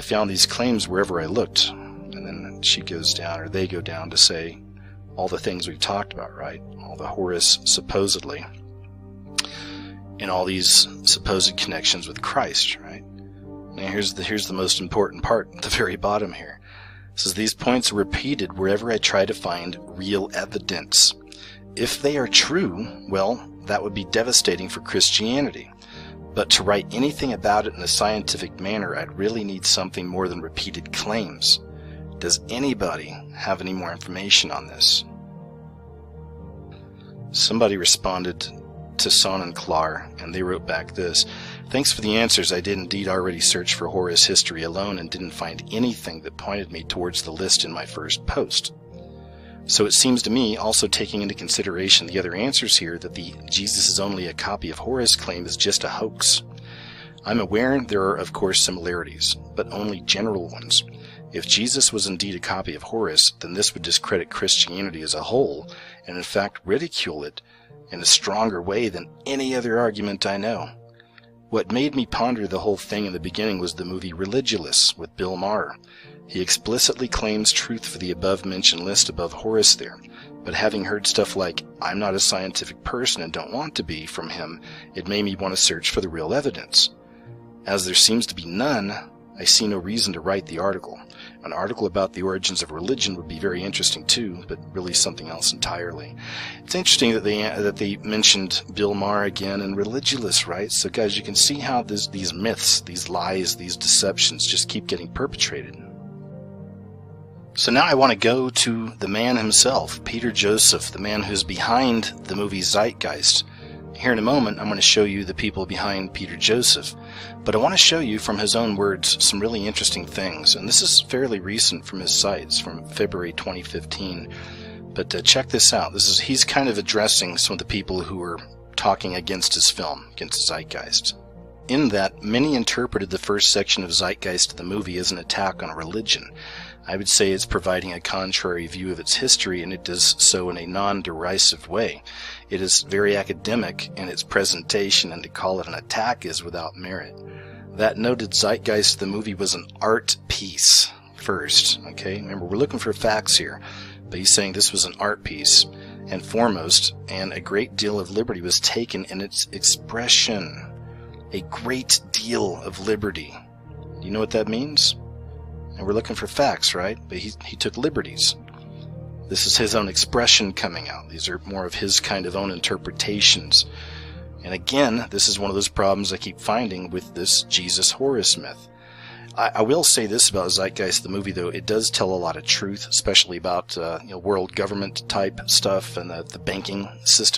I found these claims wherever I looked. And then she goes down, or they go down, to say all the things we've talked about, right? All the Horus supposedly, and all these supposed connections with Christ, right? Now here's the most important part at the very bottom here. It says these points are repeated wherever I try to find real evidence. If they are true, well, that would be devastating for Christianity. But to write anything about it in a scientific manner, I'd really need something more than repeated claims. Does anybody have any more information on this? Somebody responded to Son and Clar, and they wrote back this: thanks for the answers. I did indeed already search for Horus history alone and didn't find anything that pointed me towards the list in my first post. So it seems to me, also taking into consideration the other answers here, that the Jesus is only a copy of Horus claim is just a hoax. I'm aware there are of course similarities, but only general ones. If Jesus was indeed a copy of Horus, then this would discredit Christianity as a whole, and in fact ridicule it in a stronger way than any other argument I know. What made me ponder the whole thing in the beginning was the movie Religulous with Bill Maher. He explicitly claims truth for the above-mentioned list above Horus there, but having heard stuff like, I'm not a scientific person and don't want to be, from him, it made me want to search for the real evidence. As there seems to be none, I see no reason to write the article. An article about the origins of religion would be very interesting too, but really something else entirely. It's interesting that they mentioned Bill Maher again and Religulous, right? So guys, you can see how these myths, these lies, these deceptions just keep getting perpetrated. So now I want to go to the man himself, Peter Joseph, the man who's behind the movie Zeite Geist. Here in a moment, I'm going to show you the people behind Peter Joseph, but I want to show you from his own words some really interesting things, and this is fairly recent from his sites, from February 2015. But check this out. He's kind of addressing some of the people who are talking against his film, against Zeite Geist. In that, many interpreted the first section of Zeite Geist, the movie, as an attack on religion. I would say it's providing a contrary view of its history, and it does so in a non-derisive way. It is very academic in its presentation, and to call it an attack is without merit. That noted Zeite Geist, the movie, was an art piece first. Okay, remember, we're looking for facts here, but he's saying this was an art piece and foremost, and a great deal of liberty was taken in its expression. A great deal of liberty. Do you know what that means? And we're looking for facts, right? But he took liberties. This is his own expression coming out. These are more of his kind of own interpretations. And again, this is one of those problems I keep finding with this Jesus Horus myth. I will say this about Zeite Geist, the movie, though. It does tell a lot of truth, especially about world government type stuff and the banking system.